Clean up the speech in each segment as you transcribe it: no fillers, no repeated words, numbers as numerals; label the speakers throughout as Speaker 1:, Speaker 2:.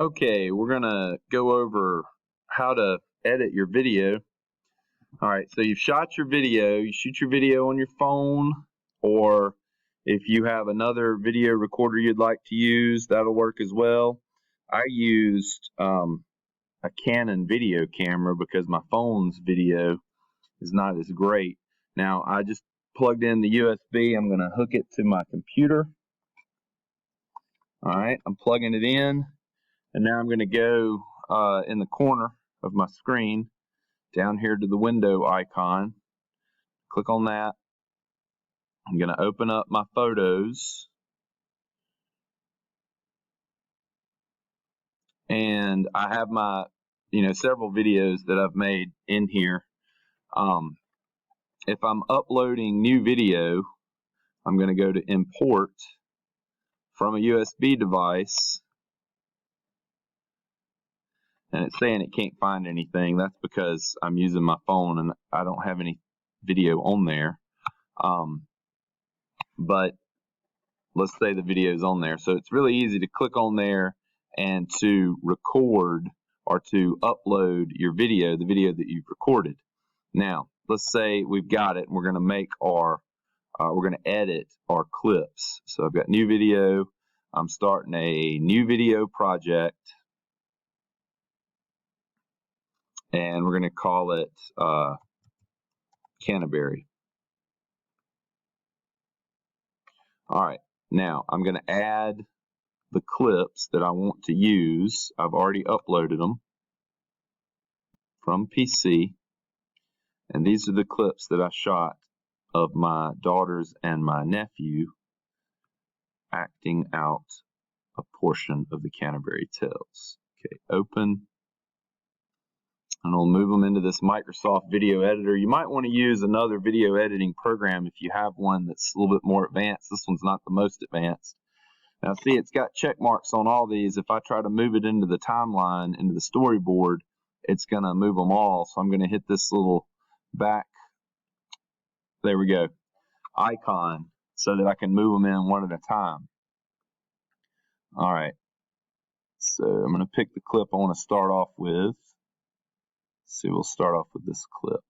Speaker 1: Okay, we're gonna go over how to edit your video. Alright, so you've shot your video. You shoot your video on your phone, or if you have another video recorder you'd like to use, that'll work as well. I used a Canon video camera because my phone's video is not as great. Now I just plugged in the USB. I'm gonna hook it to my computer. Alright, I'm plugging it in. And now I'm going to go in the corner of my screen down here to the window icon. Click on that. I'm going to open up my photos. And I have my, several videos that I've made in here. If I'm uploading new video, I'm going to go to import from a USB device. And it's saying it can't find anything. That's because I'm using my phone and I don't have any video on there. But let's say the video is on there. So it's really easy to click on there and to record or to upload your video, the video that you've recorded. Now, let's say we've got it and we're going to make we're going to edit our clips. So I've got new video. I'm starting a new video project. And we're going to call it Canterbury. All right, now I'm going to add the clips that I want to use. I've already uploaded them from PC, and these are the clips that I shot of my daughters and my nephew acting out a portion of the Canterbury Tales. Okay, open. And we'll move them into this Microsoft Video Editor. You might want to use another video editing program if you have one that's a little bit more advanced. This one's not the most advanced. Now see, it's got check marks on all these. If I try to move it into the timeline, into the storyboard, it's going to move them all. So I'm going to hit this little back, there we go, icon, so that I can move them in one at a time. All right. So I'm going to pick the clip I want to start off with. See, we'll start off with this clip.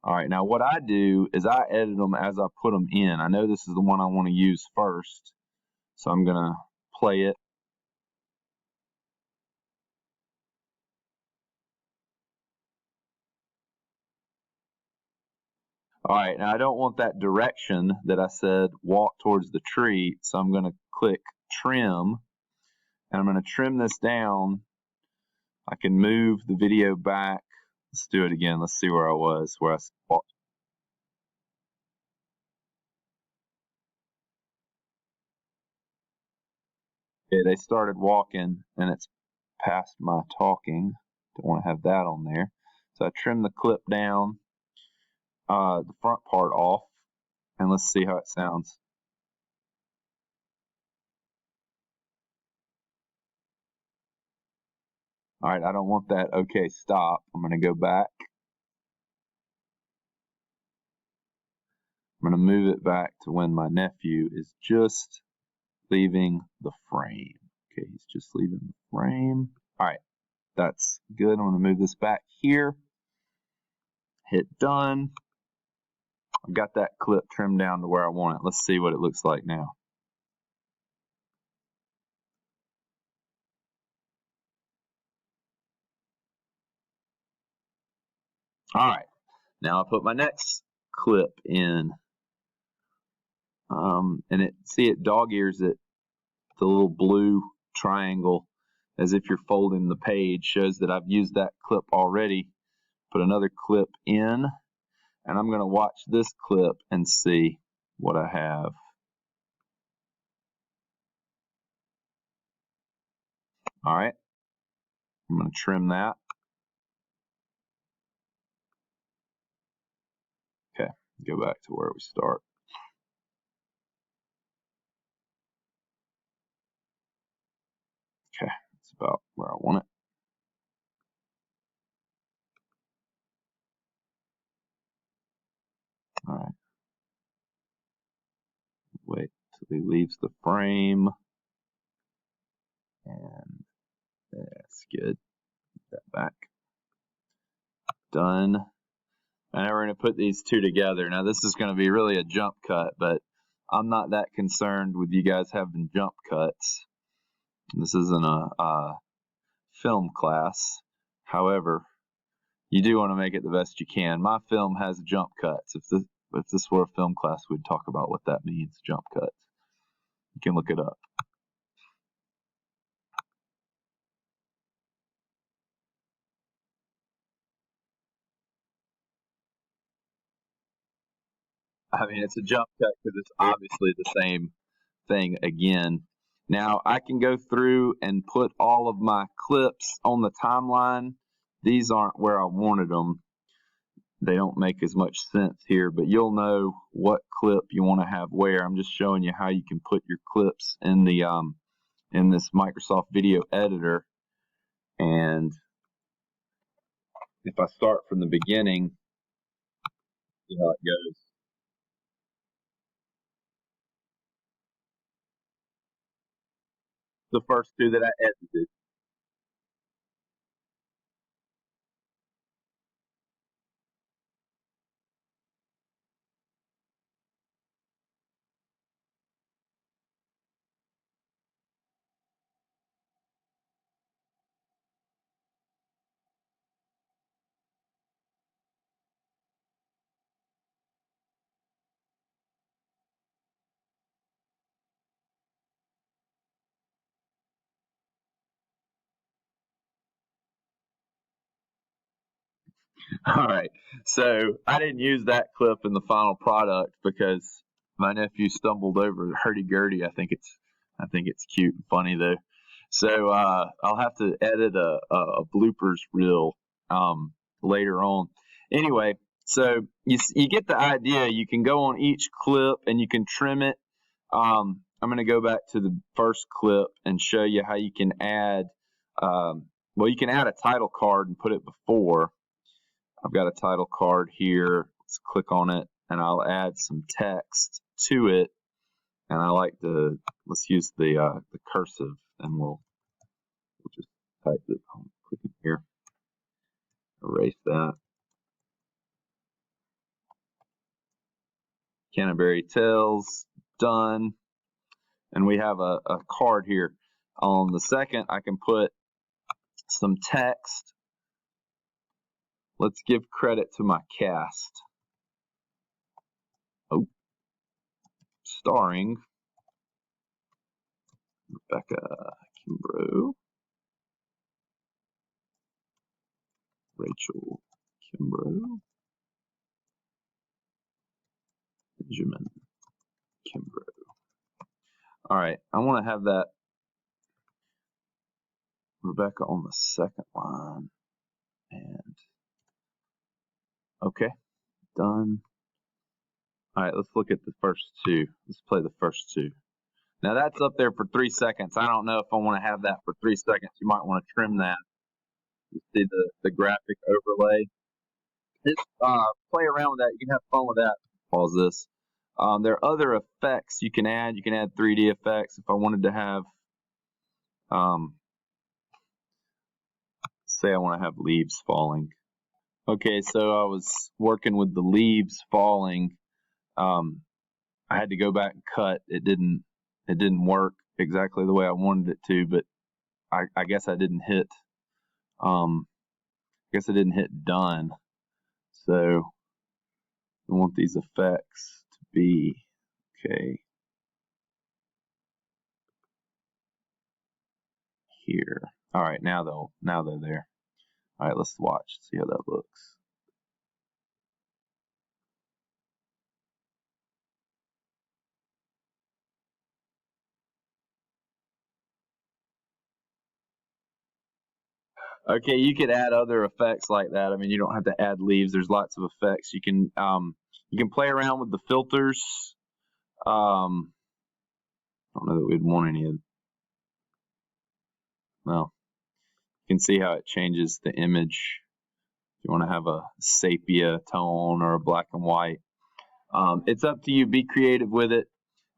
Speaker 1: All right, now what I do is I edit them as I put them in. I know this is the one I want to use first, so I'm going to play it. All right, now I don't want that direction that I said walk towards the tree, so I'm going to click trim, and I'm going to trim this down. I can move the video back. Let's do it again. Let's see where I was, where I walked. Okay, they started walking, and it's past my talking. Don't want to have that on there. So I trim the clip down, the front part off, and let's see how it sounds. All right, I don't want that. Okay, stop. I'm going to go back. I'm going to move it back to when my nephew is just leaving the frame. Okay, he's just leaving the frame. All right, that's good. I'm going to move this back here. Hit done. I've got that clip trimmed down to where I want it. Let's see what it looks like now. All right, now I'll put my next clip in. And it dog ears it, the little blue triangle, as if you're folding the page, shows that I've used that clip already. Put another clip in, and I'm going to watch this clip and see what I have. All right, I'm going to trim that. Okay, go back to where we start. Okay, that's about where I want it. All right. Wait till he leaves the frame. And That's good. Put that back. Done. And now we're going to put these two together. Now this is going to be really a jump cut, but I'm not that concerned with you guys having jump cuts. This isn't a film class. However, you do want to make it the best you can. My film has jump cuts. If this were a film class, we'd talk about what that means, jump cuts. You can look it up. I mean, it's a jump cut because it's obviously the same thing again. Now, I can go through and put all of my clips on the timeline. These aren't where I wanted them. They don't make as much sense here, but you'll know what clip you want to have where. I'm just showing you how you can put your clips in the in this Microsoft Video Editor. And if I start from the beginning, see how it goes. The first two that I edited. All right. So I didn't use that clip in the final product because my nephew stumbled over hurdy-gurdy. I think it's cute and funny though. So I'll have to edit a bloopers reel later on. Anyway, so you get the idea. You can go on each clip and you can trim it. I'm going to go back to the first clip and show you how you can add. Well, you can add a title card and put it before. I've got a title card here. Let's click on it and I'll add some text to it. And I like let's use the cursive and we'll just type it. Click in here. Erase that. Canterbury Tales, done. And we have a card here. On the second, I can put some text. Let's give credit to my cast. Oh, starring Rebecca Kimbrough, Rachel Kimbrough, Benjamin Kimbrough. All right, I want to have that Rebecca on the second line. And okay, done. All right, let's look at the first two. Let's play the first two. Now that's up there for 3 seconds. I don't know if I want to have that for 3 seconds. You might want to trim that. You see the graphic overlay. Just play around with that. You can have fun with that. Pause this. There are other effects you can add. You can add 3D effects. If I wanted to have, say I want to have leaves falling. Okay, so I was working with the leaves falling. I had to go back and cut. It didn't work exactly the way I wanted it to, but I guess I didn't hit done. So we want these effects to be okay here. All right, now they're there. All right, let's watch, see how that looks. Okay, you could add other effects like that. I mean, you don't have to add leaves. There's lots of effects. You can play around with the filters. I don't know that we'd want any of. Well, you can see how it changes the image. If you want to have a sepia tone or a black and white, it's up to you. Be creative with it.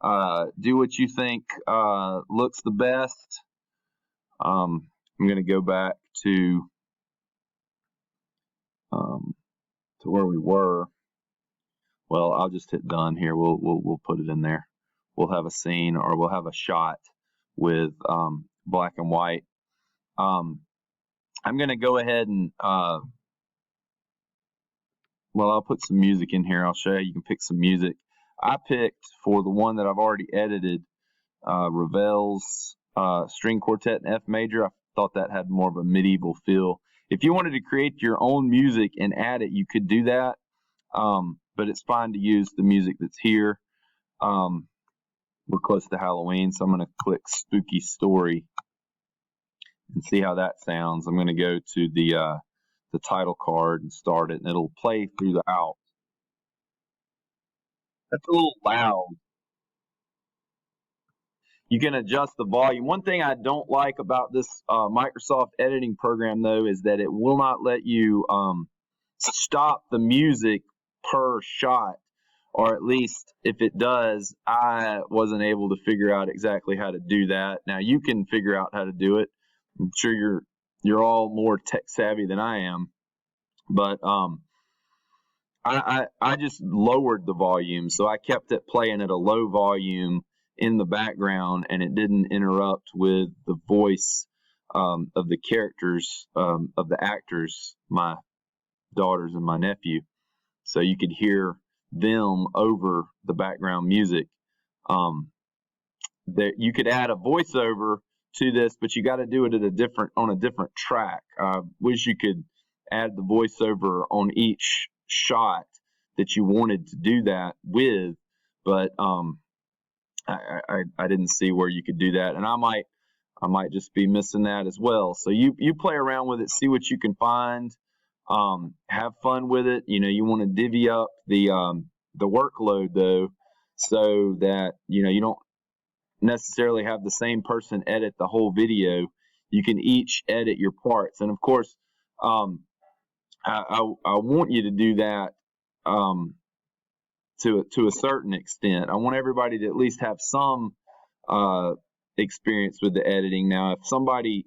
Speaker 1: Do what you think looks the best. I'm going to go back to where we were. Well, I'll just hit done here. We'll put it in there. We'll have a scene, or we'll have a shot with black and white. I'm going to go ahead and well, I'll put some music in here. I'll show you. You can pick some music. I picked, for the one that I've already edited, Ravel's String Quartet in F major. I thought that had more of a medieval feel. If you wanted to create your own music and add it, you could do that, but it's fine to use the music that's here. We're close to Halloween, so I'm going to click Spooky Story and see how that sounds. I'm going to go to the title card and start it, and it'll play through the out. That's a little loud. You can adjust the volume. One thing I don't like about this Microsoft editing program, though, is that it will not let you stop the music per shot, or at least if it does, I wasn't able to figure out exactly how to do that. Now you can figure out how to do it. I'm sure you're all more tech savvy than I am, but I just lowered the volume, so I kept it playing at a low volume in the background, and it didn't interrupt with the voice of the characters, of the actors, my daughters and my nephew. So you could hear them over the background music. That you could add a voiceover to this, but you got to do it at on a different track. Wish you could add the voiceover on each shot that you wanted to do that with, but I didn't see where you could do that, and I might just be missing that as well. So you play around with it, see what you can find, have fun with it. You want to divvy up the workload, though, so that you don't necessarily have the same person edit the whole video. You can each edit your parts, and of course, I want you to do that to a certain extent. I want everybody to at least have some experience with the editing. Now, if somebody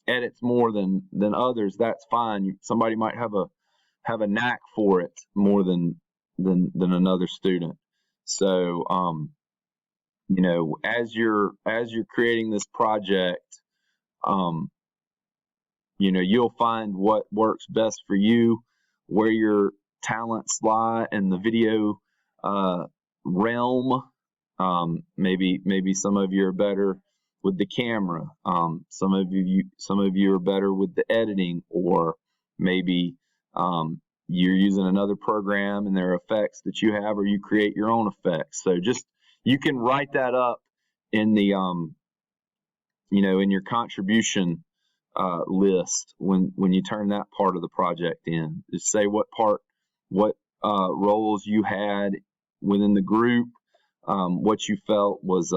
Speaker 1: edits more than others, that's fine. Somebody might have a knack for it more than another student. So as you're creating this project, you'll find what works best for you, where your talents lie in the video realm. Maybe some of you are better with the camera. Some of you are better with the editing, or maybe you're using another program and there are effects that you have, or you create your own effects. So you can write that up in the in your contribution list when you turn that part of the project in. Just say what roles you had within the group, what you felt was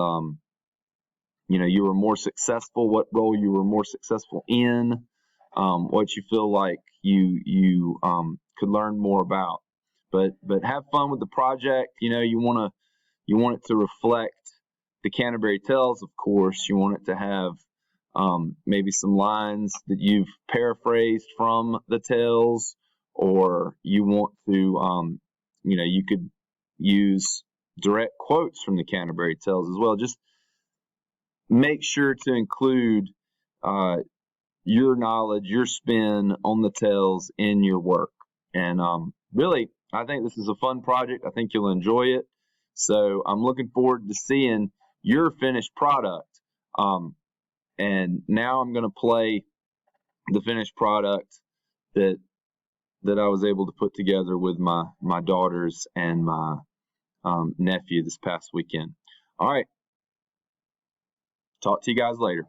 Speaker 1: you were more successful, what role you were more successful in, what you feel like you could learn more about. But have fun with the project. You want it to reflect the Canterbury Tales, of course. You want it to have maybe some lines that you've paraphrased from the tales, or you want to you could use direct quotes from the Canterbury Tales as well. Just make sure to include your knowledge, your spin on the tales in your work. And really, I think this is a fun project. I think you'll enjoy it. So I'm looking forward to seeing your finished product. And now I'm going to play the finished product that I was able to put together with my daughters and my nephew this past weekend. All right. Talk to you guys later.